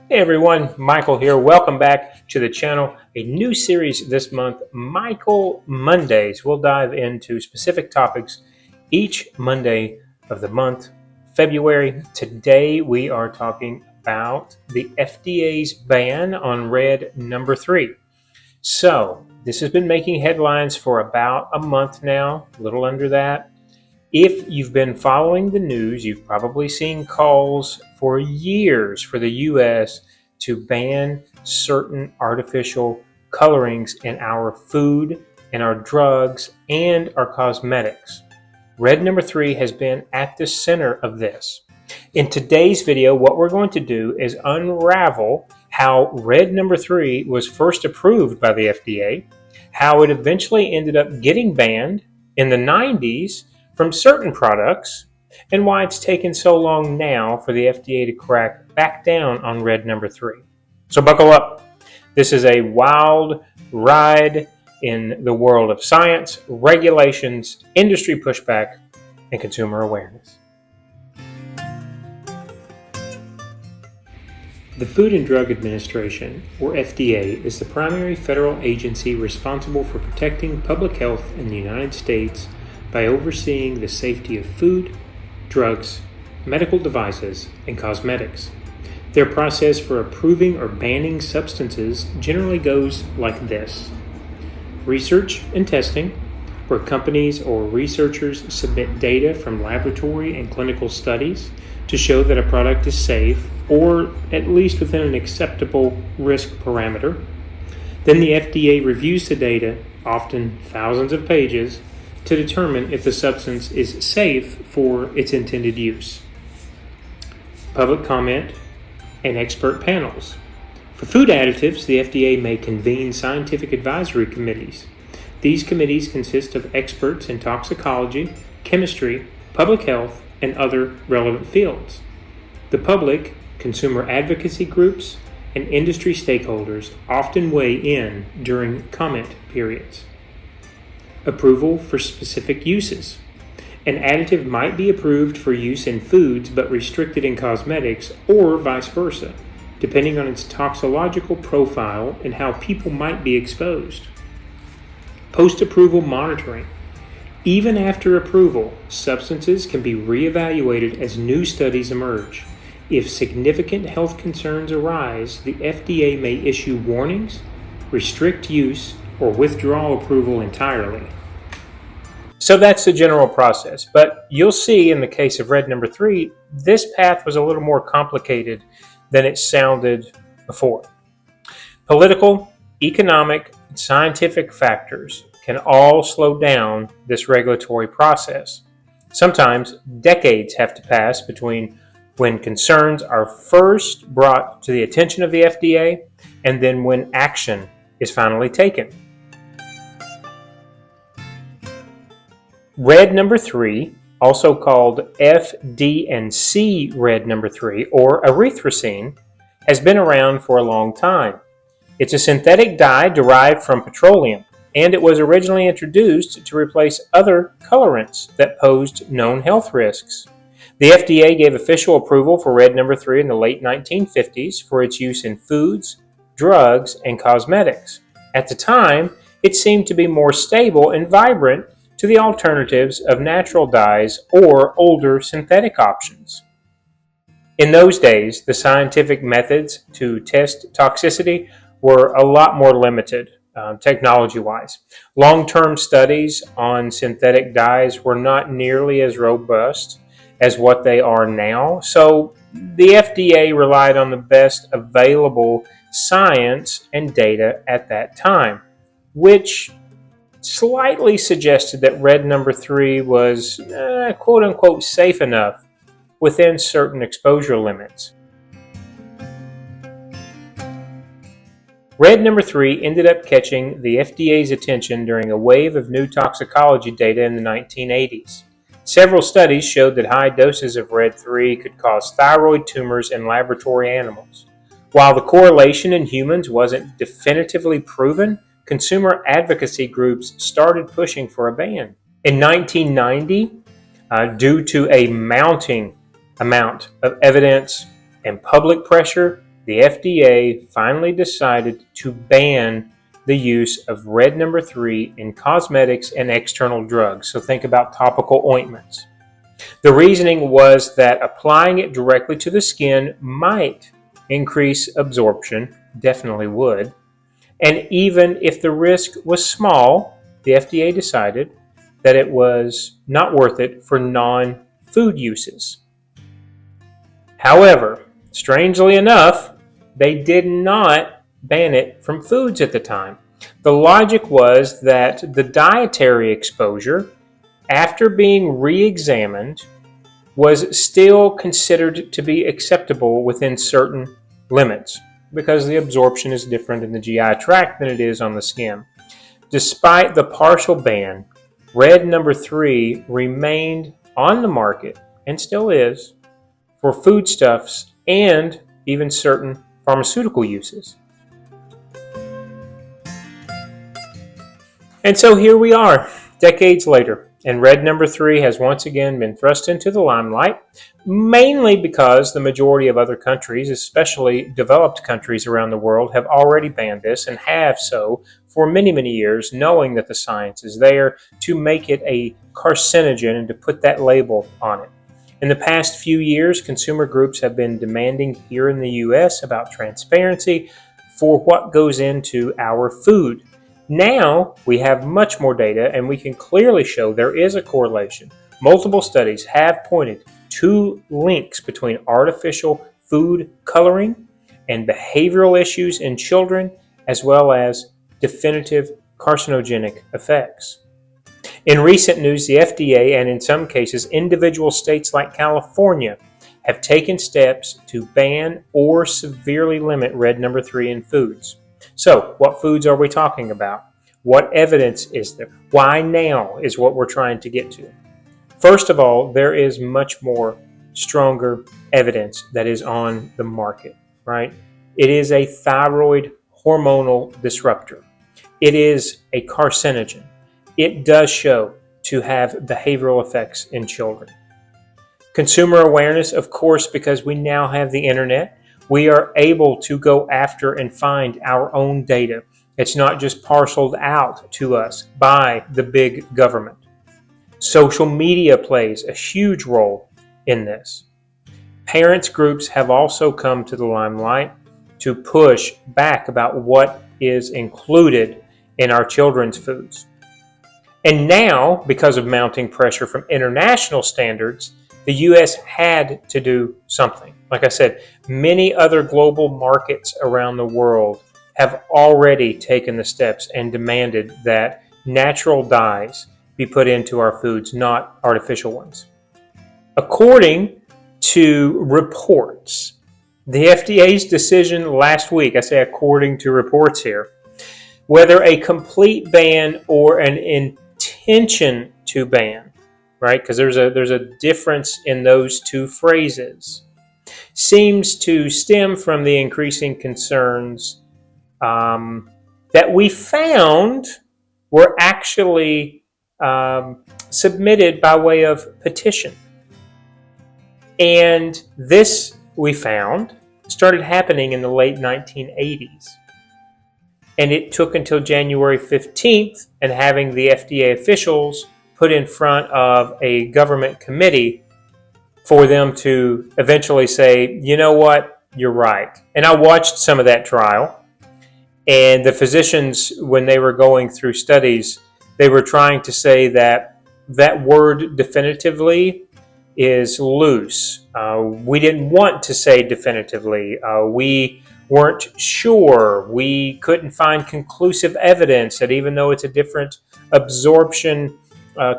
Hey everyone, Michael here. Welcome back to the channel. A new series this month, Michael Mondays. We'll dive into specific topics each Monday of the month, February. Today we are talking about the FDA's ban on red number 3. So this has been making headlines for about a month now, a little under that. If you've been following the news, you've probably seen calls for years for the U.S. to ban certain artificial colorings in our food and our drugs and our cosmetics. Red number 3 has been at the center of this. In today's video, what we're going to do is unravel how red number 3 was first approved by the FDA, how it eventually ended up getting banned in the 90s from certain products, and why it's taken so long now for the FDA to crack back down on red number 3. So buckle up. This is a wild ride in the world of science, regulations, industry pushback, and consumer awareness. The Food and Drug Administration, or FDA, is the primary federal agency responsible for protecting public health in the United States by overseeing the safety of food, drugs, medical devices, and cosmetics. Their process for approving or banning substances generally goes like this. Research and testing, where companies or researchers submit data from laboratory and clinical studies to show that a product is safe or at least within an acceptable risk parameter. Then the FDA reviews the data, often thousands of pages, to determine if the substance is safe for its intended use. Public comment and expert panels. For food additives, the FDA may convene scientific advisory committees. These committees consist of experts in toxicology, chemistry, public health, and other relevant fields. The public, consumer advocacy groups, and industry stakeholders often weigh in during comment periods. Approval for specific uses. An additive might be approved for use in foods but restricted in cosmetics, or vice versa, depending on its toxicological profile and how people might be exposed. Post-approval monitoring. Even after approval, substances can be reevaluated as new studies emerge. If significant health concerns arise, the FDA may issue warnings, restrict use, or withdraw approval entirely. So that's the general process, but you'll see in the case of red number 3, this path was a little more complicated than it sounded before. Political, economic, and scientific factors can all slow down this regulatory process. Sometimes decades have to pass between when concerns are first brought to the attention of the FDA and then when action is finally taken. Red number 3, also called F, D, and C red number 3, or erythrocene, has been around for a long time. It's a synthetic dye derived from petroleum, and it was originally introduced to replace other colorants that posed known health risks. The FDA gave official approval for red number 3 in the late 1950s for its use in foods, drugs, and cosmetics. At the time, it seemed to be more stable and vibrant to the alternatives of natural dyes or older synthetic options. In those days, the scientific methods to test toxicity were a lot more limited, technology-wise. Long-term studies on synthetic dyes were not nearly as robust as what they are now, so the FDA relied on the best available science and data at that time, which slightly suggested that red number 3 was quote-unquote safe enough within certain exposure limits. Red number 3 ended up catching the FDA's attention during a wave of new toxicology data in the 1980s. Several studies showed that high doses of red 3 could cause thyroid tumors in laboratory animals. While the correlation in humans wasn't definitively proven, consumer advocacy groups started pushing for a ban. In 1990, due to a mounting amount of evidence and public pressure, the FDA finally decided to ban the use of red number 3 in cosmetics and external drugs. So think about topical ointments. The reasoning was that applying it directly to the skin might increase absorption, definitely would, and even if the risk was small, the FDA decided that it was not worth it for non-food uses. However, strangely enough, they did not ban it from foods at the time. The logic was that the dietary exposure, after being re-examined, was still considered to be acceptable within certain limits because the absorption is different in the GI tract than it is on the skin. Despite the partial ban, red number 3 remained on the market, and still is, for foodstuffs and even certain pharmaceutical uses. And so here we are, decades later, and red number 3 has once again been thrust into the limelight, mainly because the majority of other countries, especially developed countries around the world, have already banned this and have so for many, many years, knowing that the science is there to make it a carcinogen and to put that label on it. In the past few years, consumer groups have been demanding here in the U.S. about transparency for what goes into our food. Now we have much more data and we can clearly show there is a correlation. Multiple studies have pointed to links between artificial food coloring and behavioral issues in children, as well as definitive carcinogenic effects. In recent news, the FDA and in some cases individual states like California have taken steps to ban or severely limit red number 3 in foods. So, what foods are we talking about? What evidence is there? Why now is what we're trying to get to. First of all, there is much more stronger evidence that is on the market, right? It is a thyroid hormonal disruptor. It is a carcinogen. It does show to have behavioral effects in children. Consumer awareness, of course, because we now have the internet, we are able to go after and find our own data. It's not just parceled out to us by the big government. Social media plays a huge role in this. Parents groups have also come to the limelight to push back about what is included in our children's foods. And now, because of mounting pressure from international standards, the U.S. had to do something. Like I said, many other global markets around the world have already taken the steps and demanded that natural dyes be put into our foods, not artificial ones. According to reports, the FDA's decision last week, I say according to reports here, whether a complete ban or an intention to ban, right? Because there's a difference in those two phrases, seems to stem from the increasing concerns that we found were actually submitted by way of petition. And this, we found, started happening in the late 1980s. And it took until January 15th and having the FDA officials put in front of a government committee for them to eventually say, you know what, you're right. And I watched some of that trial. And the physicians, when they were going through studies, they were trying to say that that word definitively is loose. We didn't want to say definitively. We weren't sure. We couldn't find conclusive evidence that even though it's a different absorption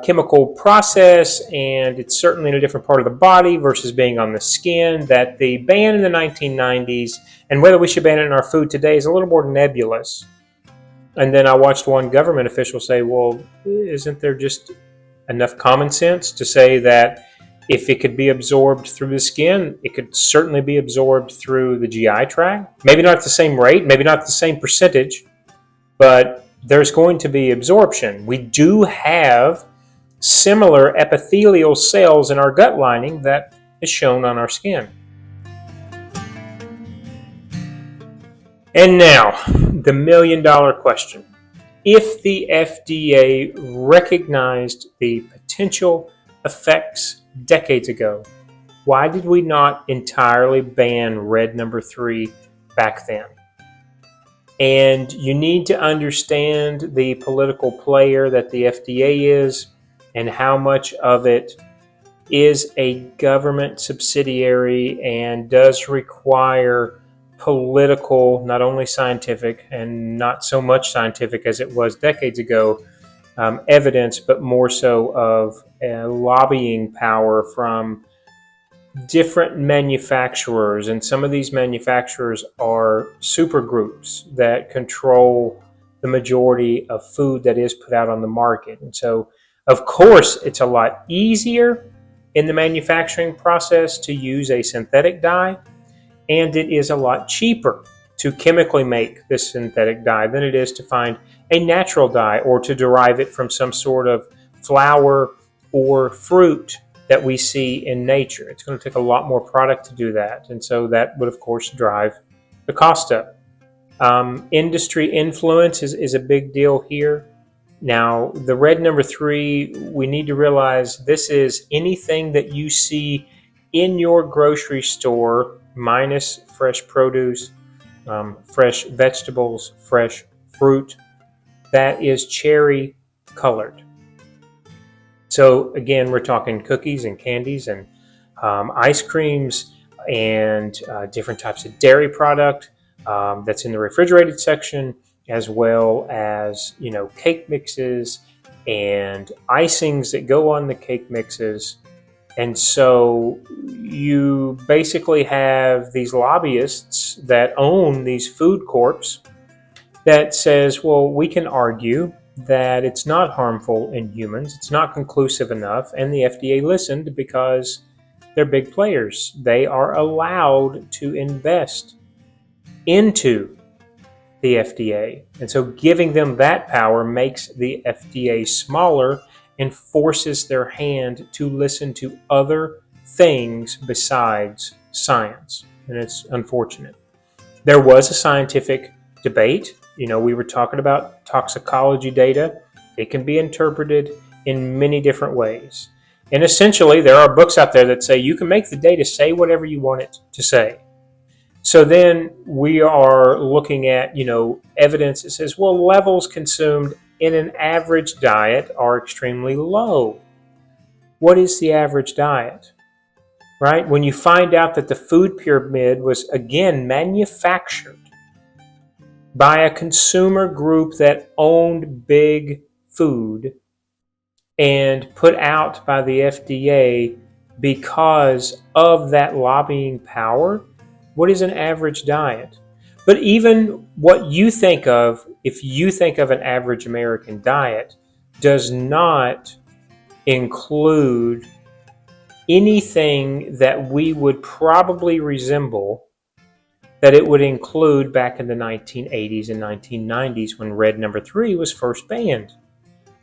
chemical process and it's certainly in a different part of the body versus being on the skin, that the ban in the 1990s and whether we should ban it in our food today is a little more nebulous. And then I watched one government official say, well, isn't there just enough common sense to say that if it could be absorbed through the skin, it could certainly be absorbed through the GI tract. Maybe not at the same rate, maybe not the same percentage, but there's going to be absorption. We do have similar epithelial cells in our gut lining that is shown on our skin. And now, the million-dollar question. If the FDA recognized the potential effects decades ago, why did we not entirely ban red number 3 back then? And you need to understand the political player that the FDA is and how much of it is a government subsidiary and does require political, not only scientific and not so much scientific as it was decades ago, evidence, but more so of lobbying power from different manufacturers. And some of these manufacturers are super groups that control the majority of food that is put out on the market. And so, of course, it's a lot easier in the manufacturing process to use a synthetic dye, and it is a lot cheaper to chemically make this synthetic dye than it is to find a natural dye or to derive it from some sort of flower or fruit that we see in nature. It's going to take a lot more product to do that, and so that would, of course, drive the cost up. Industry influence is a big deal here. Now, the red number 3, we need to realize this is anything that you see in your grocery store, minus fresh produce, fresh vegetables, fresh fruit, that is cherry colored. So again, we're talking cookies and candies and ice creams and different types of dairy product that's in the refrigerated section, as well as, cake mixes and icings that go on the cake mixes. And so you basically have these lobbyists that own these food corps that says, well, we can argue that it's not harmful in humans, it's not conclusive enough, and the FDA listened because they're big players. They are allowed to invest into the FDA. And so giving them that power makes the FDA smaller and forces their hand to listen to other things besides science. And it's unfortunate. There was a scientific debate. We were talking about toxicology data. It can be interpreted in many different ways. And essentially, there are books out there that say you can make the data say whatever you want it to say. So then we are looking at, evidence that says, well, levels consumed in an average diet are extremely low. What is the average diet? Right? When you find out that the food pyramid was, again, manufactured by a consumer group that owned big food and put out by the FDA because of that lobbying power, what is an average diet? But even what you think of, if you think of an average American diet, does not include anything that we would probably resemble that it would include back in the 1980s and 1990s when red number 3 was first banned.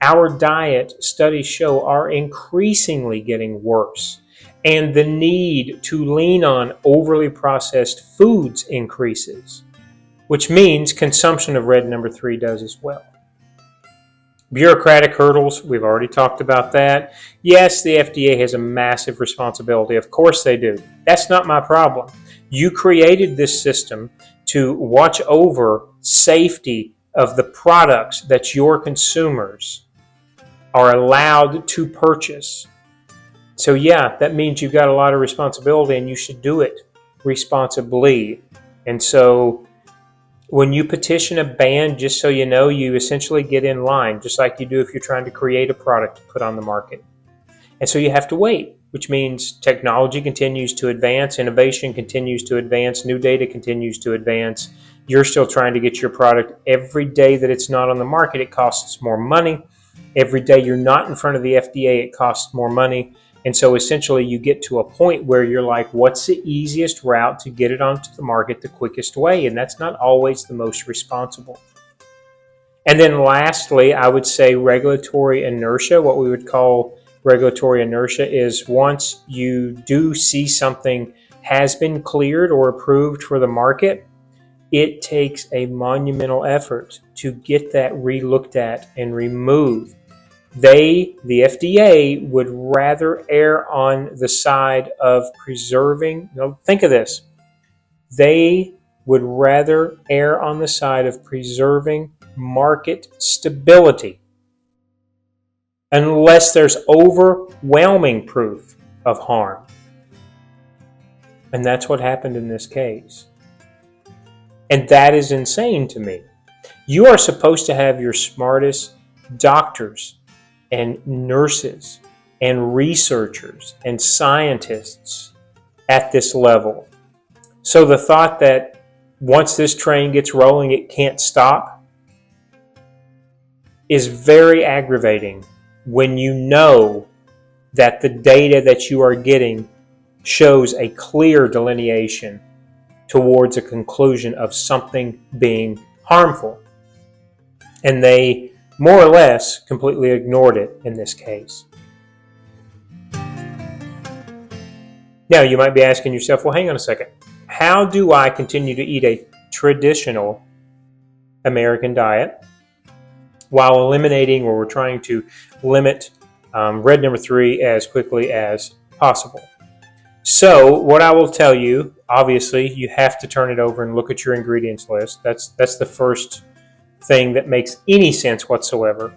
Our diet, studies show, are increasingly getting worse, and the need to lean on overly processed foods increases, which means consumption of red number 3 does as well. Bureaucratic hurdles, we've already talked about that. Yes, the FDA has a massive responsibility. Of course they do. That's not my problem. You created this system to watch over safety of the products that your consumers are allowed to purchase. So yeah, that means you've got a lot of responsibility, and you should do it responsibly. And so when you petition a ban, just so you know, you essentially get in line, just like you do if you're trying to create a product to put on the market. And so you have to wait, which means technology continues to advance, innovation continues to advance, new data continues to advance. You're still trying to get your product. Every day that it's not on the market, it costs more money. Every day you're not in front of the FDA, it costs more money. And so essentially you get to a point where you're like, what's the easiest route to get it onto the market the quickest way? And that's not always the most responsible. And then lastly, I would say regulatory inertia. What we would call regulatory inertia is once you do see something has been cleared or approved for the market, it takes a monumental effort to get that re-looked at and removed. The FDA, would rather err on the side of preserving, think of this, they would rather err on the side of preserving market stability unless there's overwhelming proof of harm. And that's what happened in this case. And that is insane to me. You are supposed to have your smartest doctors and nurses and researchers and scientists at this level. So the thought that once this train gets rolling, it can't stop is very aggravating when you know that the data that you are getting shows a clear delineation towards a conclusion of something being harmful. And they more or less completely ignored it in this case. Now you might be asking yourself, well, hang on a second. How do I continue to eat a traditional American diet while eliminating, or we're trying to limit red number 3 as quickly as possible? So what I will tell you, obviously, you have to turn it over and look at your ingredients list. That's the first thing that makes any sense whatsoever.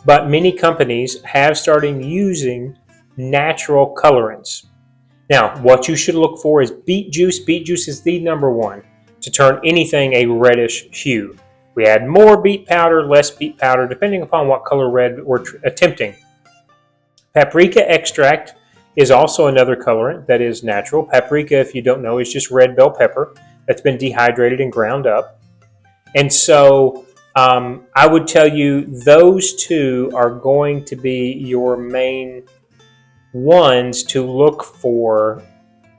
But many companies have started using natural colorants. Now, what you should look for is beet juice. Beet juice is the number one to turn anything a reddish hue. We add more beet powder, less beet powder, depending upon what color red we're attempting. Paprika extract is also another colorant that is natural. Paprika, if you don't know, is just red bell pepper that's been dehydrated and ground up. And so I would tell you those two are going to be your main ones to look for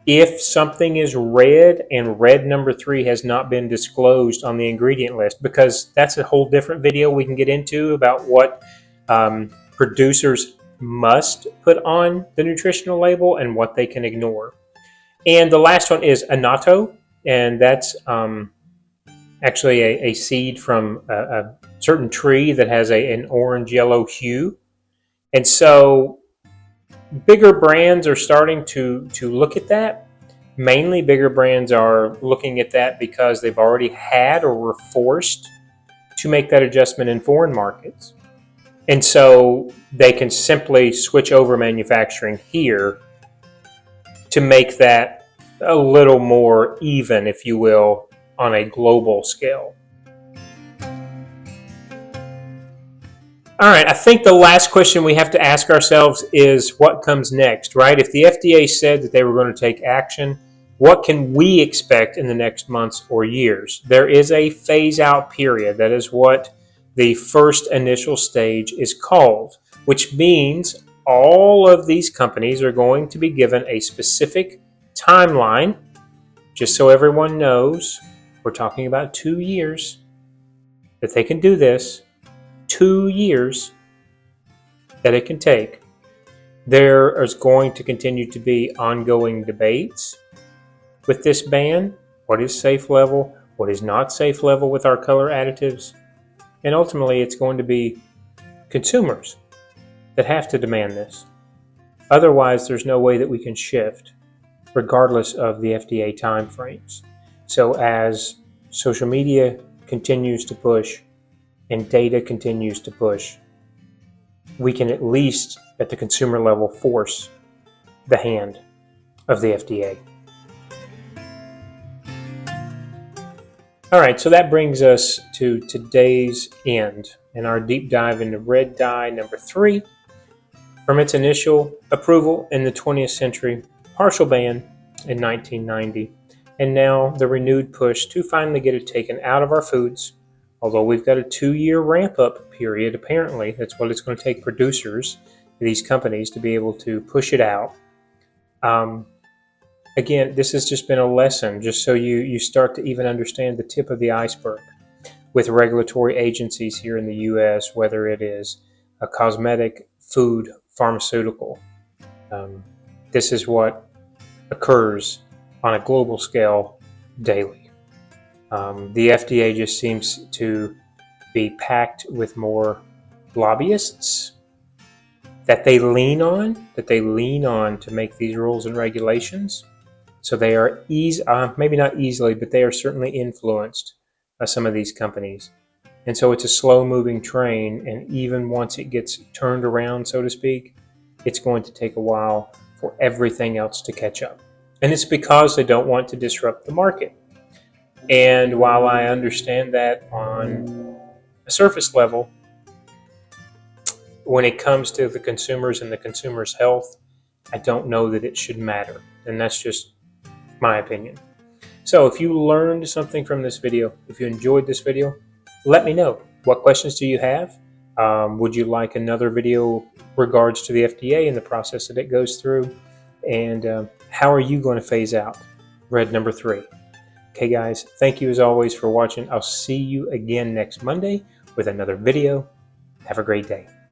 if something is red and red number 3 has not been disclosed on the ingredient list, because that's a whole different video we can get into about what producers must put on the nutritional label and what they can ignore. And the last one is annatto, and that's actually a seed from a certain tree that has an orange-yellow hue. And so bigger brands are starting to look at that. Mainly bigger brands are looking at that because they've already had or were forced to make that adjustment in foreign markets. And so they can simply switch over manufacturing here to make that a little more even, if you will, on a global scale. All right, I think the last question we have to ask ourselves is what comes next, right? If the FDA said that they were going to take action, what can we expect in the next months or years? There is a phase-out period. That is what the first initial stage is called, which means all of these companies are going to be given a specific timeline. Just so everyone knows, we're talking about 2 years that they can do this. 2 years that it can take. There is going to continue to be ongoing debates with this ban. What is safe level? What is not safe level with our color additives? And ultimately, it's going to be consumers that have to demand this. Otherwise, there's no way that we can shift, regardless of the FDA timeframes. So as social media continues to push and data continues to push, we can at least, at the consumer level, force the hand of the FDA. All right, so that brings us to today's end and our deep dive into red dye number 3. From its initial approval in the 20th century, partial ban in 1990, and now the renewed push to finally get it taken out of our foods. Although we've got a 2-year ramp-up period, apparently, that's what it's going to take producers, these companies, to be able to push it out. Again, this has just been a lesson, just so you start to even understand the tip of the iceberg with regulatory agencies here in the U.S., whether it is a cosmetic, food, pharmaceutical. This is what occurs on a global scale daily. The FDA just seems to be packed with more lobbyists that they lean on to make these rules and regulations. So they are maybe not easily, but they are certainly influenced by some of these companies. And so it's a slow-moving train, and even once it gets turned around, so to speak, it's going to take a while for everything else to catch up. And it's because they don't want to disrupt the market. And while I understand that on a surface level, when it comes to the consumers and the consumer's health, I don't know that it should matter. And that's just my opinion. So if you learned something from this video, if you enjoyed this video, let me know. What questions do you have? Would you like another video regards to the FDA and the process that it goes through? And how are you going to phase out red number 3? Okay, guys, thank you as always for watching. I'll see you again next Monday with another video. Have a great day.